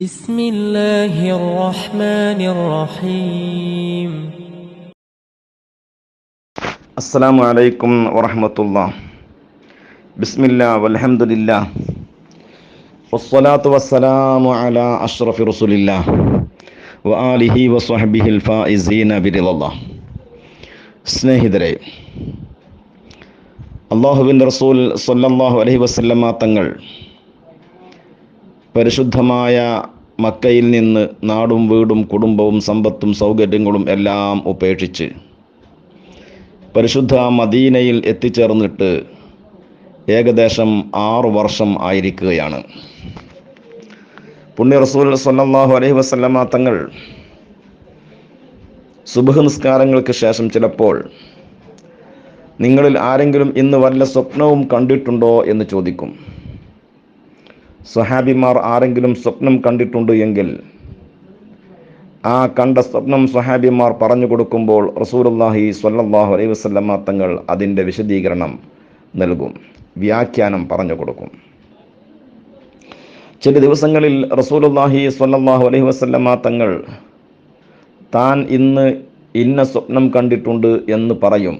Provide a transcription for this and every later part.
بسم الله الرحمن الرحيم. السلام عليكم ورحمة الله. بسم الله والحمد لله والصلاة والسلام على أشرف رسول الله وآله وصحبه الفائزين برضا الله. സ്നേഹിതരെ, അള്ളാഹുവിൻ്റെ റസൂൽ സ്വല്ലല്ലാഹു അലൈഹി വസല്ലമ തങ്ങൾ പരിശുദ്ധമായ മക്കയിൽ നിന്ന് നാടും വീടും കുടുംബവും സമ്പത്തും സൗകര്യങ്ങളും എല്ലാം ഉപേക്ഷിച്ച് പരിശുദ്ധ മദീനയിൽ എത്തിച്ചേർന്നിട്ട് ഏകദേശം 6 വർഷം ആയിരിക്കുകയാണ്. പുണ്യ റസൂൽ സ്വല്ലല്ലാഹു അലൈഹി വസല്ലമ തങ്ങൾ സുബ്ഹ് നിസ്കാരങ്ങൾക്ക് ശേഷം ചിലപ്പോൾ നിങ്ങളിൽ ആരെങ്കിലും ഇന്ന് വല്ല സ്വപ്നവും കണ്ടിട്ടുണ്ടോ എന്ന് ചോദിക്കും. സ്വഹാബിമാർ ആരെങ്കിലും സ്വപ്നം കണ്ടിട്ടുണ്ട് എങ്കിൽ ആ കണ്ട സ്വപ്നം സ്വഹാബിമാർ പറഞ്ഞു കൊടുക്കുമ്പോൾ റസൂലുള്ളാഹി സ്വല്ലല്ലാഹു അലൈഹി വസല്ലമ തങ്ങൾ അതിൻ്റെ വിശദീകരണം നൽകും, വ്യാഖ്യാനം പറഞ്ഞു കൊടുക്കും. ചില ദിവസങ്ങളിൽ റസൂലുള്ളാഹി സ്വല്ലല്ലാഹു അലൈഹി വസല്ലമ തങ്ങൾ താൻ ഇന്ന് ഇന്ന സ്വപ്നം കണ്ടിട്ടുണ്ട് എന്ന് പറയും.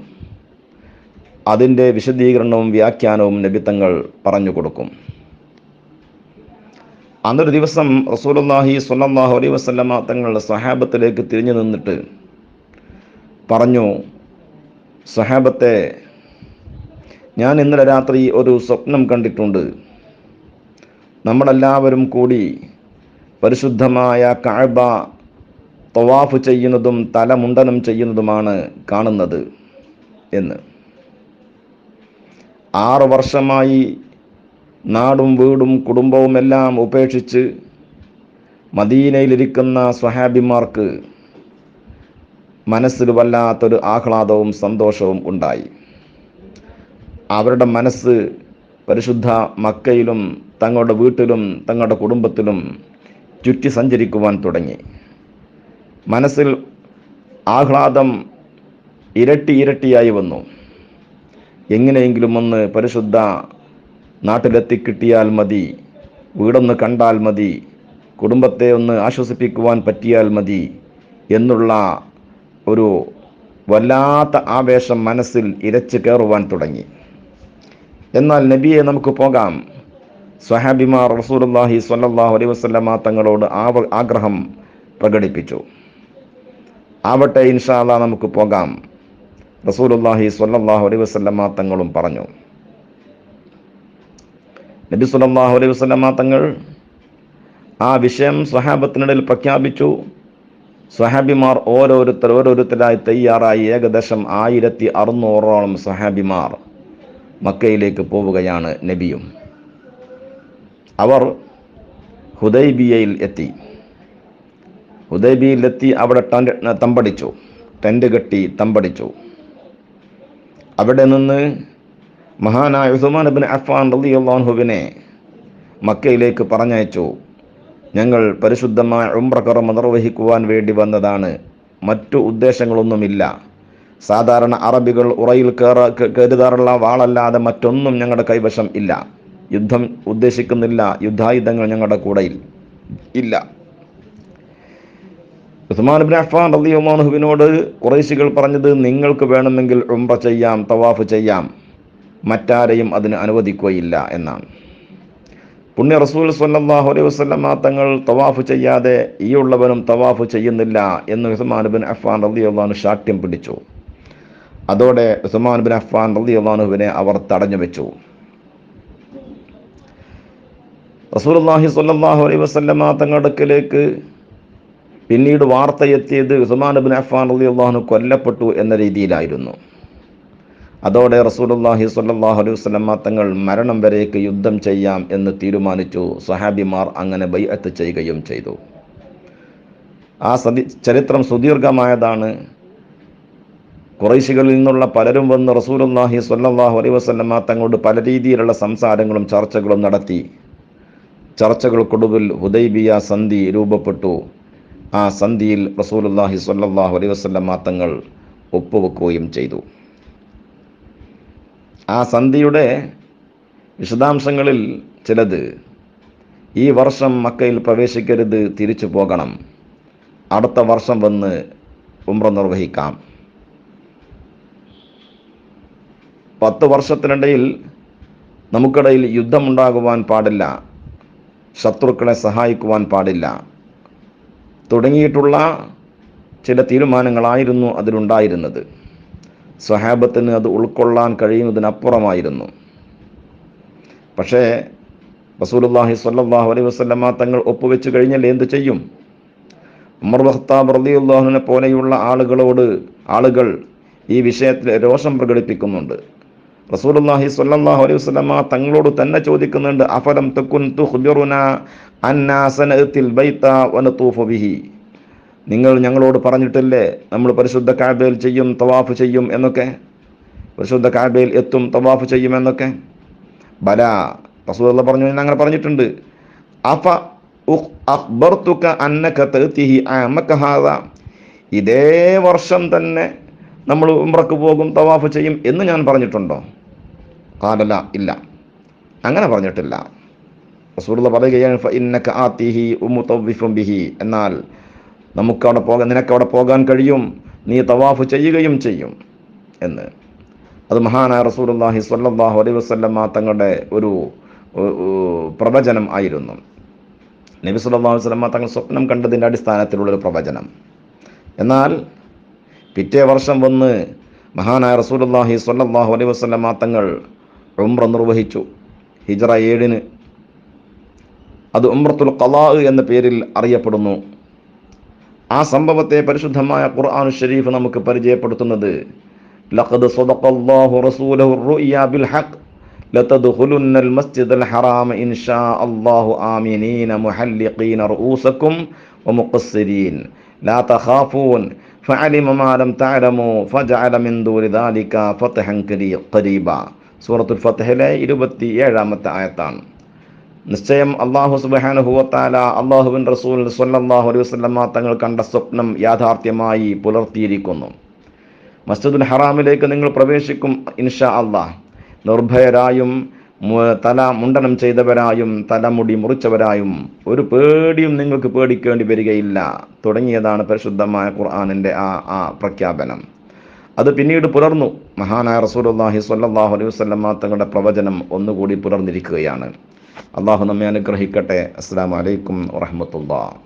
അതിൻ്റെ വിശദീകരണവും വ്യാഖ്യാനവും നബി തങ്ങൾ പറഞ്ഞു കൊടുക്കും. അന്നൊരു ദിവസം റസൂലുള്ളാഹി സ്വല്ലല്ലാഹു അലൈഹി വസല്ലമ തങ്ങൾ സ്വഹാബത്തിലേക്ക് തിരിഞ്ഞു നിന്നിട്ട് പറഞ്ഞു, സ്വഹാബത്തെ, ഞാൻ ഇന്നലെ രാത്രി ഒരു സ്വപ്നം കണ്ടിട്ടുണ്ട്. നമ്മളെല്ലാവരും കൂടി പരിശുദ്ധമായ കഅബ തവാഫ് ചെയ്യുന്നതും തലമുണ്ടനം ചെയ്യുന്നതുമാണ് കാണുന്നത് എന്ന്. 6 വർഷമായി നാടും വീടും കുടുംബവും എല്ലാം ഉപേക്ഷിച്ച് മദീനയിലിരിക്കുന്ന സ്വഹാബിമാർക്ക് മനസ്സിൽ വല്ലാത്തൊരു ആഹ്ലാദവും സന്തോഷവും ഉണ്ടായി. അവരുടെ മനസ്സ് പരിശുദ്ധ മക്കയിലും തങ്ങളുടെ വീട്ടിലും തങ്ങളുടെ കുടുംബത്തിലും ചുറ്റി സഞ്ചരിക്കുവാൻ തുടങ്ങി. മനസ്സിൽ ആഹ്ലാദം ഇരട്ടിയായി വന്നു. എങ്ങനെയെങ്കിലും ഒന്ന് പരിശുദ്ധ നാട്ടിലെത്തിക്കിട്ടിയാൽ മതി, വീടൊന്ന് കണ്ടാൽ മതി, കുടുംബത്തെ ഒന്ന് ആശ്വസിപ്പിക്കുവാൻ പറ്റിയാൽ മതി എന്നുള്ള ഒരു വല്ലാത്ത ആവേശം മനസ്സിൽ ഇരച്ചു കയറുവാൻ തുടങ്ങി. എന്നാൽ നബിയെ, നമുക്ക് പോകാം. സ്വഹാബിമാർ റസൂലുള്ളാഹി സ്വല്ലല്ലാഹു അലൈഹി വസല്ലമ തങ്ങളോട് ആഗ്രഹം പ്രകടിപ്പിച്ചു. ആവട്ടെ, ഇൻഷാ അല്ലാഹ് നമുക്ക് പോകാം. റസൂലുള്ളാഹി സ്വല്ലല്ലാഹു അലൈഹി വസല്ലമ തങ്ങളും പറഞ്ഞു. നബി സല്ലല്ലാഹു അലൈഹി വസല്ലമ തങ്ങൾ ആ വിഷയം സ്വഹാബത്തിനിടയിൽ പ്രഖ്യാപിച്ചു. സ്വഹാബിമാർ ഓരോരുത്തരായി തയ്യാറായി. ഏകദേശം 1600ഓളം സ്വഹാബിമാർ മക്കയിലേക്ക് പോവുകയാണ്. നബിയും അവർ ഹുദൈബിയയിൽ എത്തി. ഹുദൈബിയയിലെത്തി അവിടെ തമ്പടിച്ചു, ടെന്റ് കെട്ടി തമ്പടിച്ചു. അവിടെ നിന്ന് മഹാനായ ഉസ്മാൻ ഇബ്നു അഫ്ഫാൻ റളിയല്ലാഹു അൻഹുവിനെ മക്കയിലേക്ക് പറഞ്ഞയച്ചു. ഞങ്ങൾ പരിശുദ്ധമായ ഉംറ കർമ്മം നിർവഹിക്കുവാൻ വേണ്ടി വന്നതാണ്, മറ്റു ഉദ്ദേശങ്ങളൊന്നുമില്ല. സാധാരണ അറബികൾ ഉറയിൽ കരുതാറുള്ള വാളല്ലാതെ മറ്റൊന്നും ഞങ്ങളുടെ കൈവശം ഇല്ല. യുദ്ധം ഉദ്ദേശിക്കുന്നില്ല, യുദ്ധായുധങ്ങൾ ഞങ്ങളുടെ കൂടെ ഇല്ല. ഉസ്മാൻ ഇബ്നു അഫ്ഫാൻ റളിയല്ലാഹു അൻഹുവിനോട് ഖുറൈശികൾ പറഞ്ഞത്, നിങ്ങൾക്ക് വേണമെങ്കിൽ ഉംറ ചെയ്യാം, തവാഫ് ചെയ്യാം, മറ്റാരെയും അതിന് അനുവദിക്കുകയില്ല എന്നാണ്. പുണ്യ റസൂൽ സ്വല്ലല്ലാഹു അലൈഹി വസല്ലമ തങ്ങൾ തവാഫ് ചെയ്യാതെ ഈ ഉള്ളവനും തവാഫ് ചെയ്യുന്നില്ല എന്ന് ഉസ്മാൻ ഇബ്നു അഫ്ഫാൻ റളിയല്ലാഹു അൻഹു ശാഠ്യം പിടിച്ചു. അതോടെ ഉസ്മാൻ ഇബ്നു അഫ്ഫാൻ റളിയല്ലാഹു അൻഹുവിനെ അവർ തടഞ്ഞു വെച്ചു. റസൂലുള്ളാഹി സ്വല്ലല്ലാഹു അലൈഹി വസല്ലമ തങ്ങളുടെ അടുക്കലേക്ക് പിന്നീട് വാർത്തയെത്തിയത് ഉസ്മാൻ ഇബ്നു അഫ്ഫാൻ റളിയല്ലാഹു അൻഹു കൊല്ലപ്പെട്ടു എന്ന രീതിയിലായിരുന്നു. അതോടെ റസൂലുള്ളാഹി സ്വല്ലല്ലാഹു അലൈഹി വസല്ലമ തങ്ങൾ മരണം വരേക്ക് യുദ്ധം ചെയ്യാം എന്ന് തീരുമാനിച്ചു. സ്വഹാബിമാർ അങ്ങനെ ബൈഅത്ത് ചെയ്യുകയും ചെയ്തു. ആ ചരിത്രം സുദീർഘമായതാണ്. ഖുറൈശികളിൽ നിന്നുള്ള പലരും വന്ന് റസൂലുള്ളാഹി സ്വല്ലല്ലാഹു അലൈഹി വസല്ലമ തങ്ങളോട് പല രീതിയിലുള്ള സംസാരങ്ങളും ചർച്ചകളും നടത്തി. ചർച്ചകൾക്കൊടുവിൽ ഹുദൈബിയ സന്ധി രൂപപ്പെട്ടു. ആ സന്ധിയിൽ റസൂലുള്ളാഹി സ്വല്ലല്ലാഹു അലൈഹി വസല്ലമ തങ്ങൾ ഒപ്പുവെക്കുകയും ചെയ്തു. ആ സന്ധിയുടെ വിശദാംശങ്ങളിൽ ചിലത് ഈ വർഷം മക്കയിൽ പ്രവേശിക്കരുത്, തിരിച്ചു പോകണം, അടുത്ത വർഷം വന്ന് ഉംറ നിർവഹിക്കാം. 10 വർഷത്തിനിടയിൽ നമുക്കിടയിൽ യുദ്ധമുണ്ടാകുവാൻ പാടില്ല, ശത്രുക്കളെ സഹായിക്കുവാൻ പാടില്ല തുടങ്ങിയിട്ടുള്ള ചില തീരുമാനങ്ങളായിരുന്നു അതിലുണ്ടായിരുന്നത്. സ്വഹാബത്തിന് അത് ഉൾക്കൊള്ളാൻ കഴിയുന്നതിനപ്പുറമായിരുന്നു. പക്ഷേ റസൂലുള്ളാഹി സ്വല്ലല്ലാഹു അലൈഹി വസല്ലമ തങ്ങൾ ഒപ്പുവെച്ച് കഴിഞ്ഞാൽ എന്ത് ചെയ്യും? ഉമർ ഖത്താബ് റളിയല്ലാഹുവിനെ പോലെയുള്ള ആളുകൾ ഈ വിഷയത്തിൽ രോഷം പ്രകടിപ്പിക്കുന്നുണ്ട്. റസൂലുള്ളാഹി സ്വല്ലല്ലാഹു അലൈഹി വസല്ലമ തങ്ങളോട് തന്നെ ചോദിക്കുന്നുണ്ട്, അഫലം തകുൻ തുഖ്ബിറുനാ അന്നാ സനഅത്തിൽ ബൈത വനതൂഫു ബിഹി, നിങ്ങൾ ഞങ്ങളോട് പറഞ്ഞിട്ടില്ലേ നമ്മൾ പരിശുദ്ധ കഅബയിൽ ചെയ്യും, തവാഫ് ചെയ്യും എന്നൊക്കെ, പരിശുദ്ധ കഅബയിൽ എത്തും, തവാഫ് ചെയ്യും എന്നൊക്കെ? ബല, റസൂലുള്ളാഹി പറഞ്ഞു, അങ്ങനെ പറഞ്ഞിട്ടുണ്ട്. അഫ അഖ്ബർതുക അന്നക തഅതിഹി ആമക ഹാദാ, ഇതേ വർഷം തന്നെ നമ്മൾ ഉംറക്ക് പോകും, തവാഫ് ചെയ്യും എന്ന് ഞാൻ പറഞ്ഞിട്ടുണ്ടോ? ഖാലല, ഇല്ല, അങ്ങനെ പറഞ്ഞിട്ടില്ല. റസൂലുള്ളാഹി പറയുകയാണ്, ഫഇന്നക ആതിഹി വമുതവ്വിഫുൻ ബിഹി, എന്നാൽ നിനക്കവിടെ പോകാൻ കഴിയും, നീ തവാഫ് ചെയ്യുകയും ചെയ്യും എന്ന്. അത് മഹാനായ റസൂലുള്ളാഹി സ്വല്ലല്ലാഹു അലൈഹി വസല്ലമ തങ്ങളുടെ ഒരു പ്രവചനം ആയിരുന്നു. നബി സല്ലല്ലാഹു അലൈഹി വസല്ലമ തങ്ങൾ സ്വപ്നം കണ്ടതിൻ്റെ അടിസ്ഥാനത്തിലുള്ളൊരു പ്രവചനം. എന്നാൽ പിറ്റേ വർഷം വന്ന് മഹാനായ റസൂലുള്ളാഹി സ്വല്ലല്ലാഹു അലൈഹി വസല്ലമ തങ്ങൾ ഉംറ നിർവഹിച്ചു. ഹിജ്റ 7. അത് ഉംറത്തുൽ ഖളാ എന്ന പേരിൽ അറിയപ്പെടുന്നു. ആ സംഭവത്തെ പരിശുദ്ധമായ ഖുർആൻ ശരീഫ് നമുക്ക് പരിചയപ്പെടുത്തുന്നത്, ലഖദ് സദഖല്ലാഹു റസൂലഹു റുഅ്യാ ബിൽ ഹഖ് ലതദ്ഖുലുന്നൽ മസ്ജിദൽ ഹറാമ ഇൻഷാ അല്ലാഹു ആമിനീന മുഹല്ലിഖീന റഊസകും വമുഖസ്സിരീൻ ലാ തഖാഫൂൻ ഫഅലിമ മാ ലം തഅലമു ഫജഅല മിൻ ദൂനി ദാലിക ഫത്ഹൻ ഖരീബ. സൂറത്തുൽ ഫത്ഹിലെ 27-ാമത്തെ ആയത്താണ്. നിശ്ചയം അല്ലാഹു സുബ്ഹാനഹു വ തആല അല്ലാഹുവിൻ റസൂൽ സ്വല്ലല്ലാഹു അലൈഹി വസല്ലമ തങ്ങൾ കണ്ട സ്വപ്നം യാഥാർത്ഥ്യമായി പുലർത്തിയിരിക്കുന്നു. മസ്ജിദുൽ ഹറാമിലേക്ക് നിങ്ങൾ പ്രവേശിക്കും ഇൻഷാ അല്ലാഹ്, നിർഭയരായും തല മുണ്ടനം ചെയ്തവരായും തലമുടി മുറിച്ചവരായും, ഒരു പേടിയും നിങ്ങൾക്ക് പേടിക്കേണ്ടി വരികയില്ല തുടങ്ങിയതാണ് പരിശുദ്ധമായ ഖുർആനിൻ്റെ ആ പ്രഖ്യാപനം. അത് പിന്നീട് പുലർന്നു. മഹാനായ റസൂലുള്ളാഹി സ്വല്ലല്ലാഹു അലൈഹി വസല്ലമ തങ്ങളുടെ പ്രവചനം ഒന്നുകൂടി പുലർന്നിരിക്കുകയാണ്. അള്ളാഹു നമ്മെ അനുഗ്രഹിക്കട്ടെ. അസ്സലാമു അലൈക്കും വറഹ്മത്തുള്ളാഹി.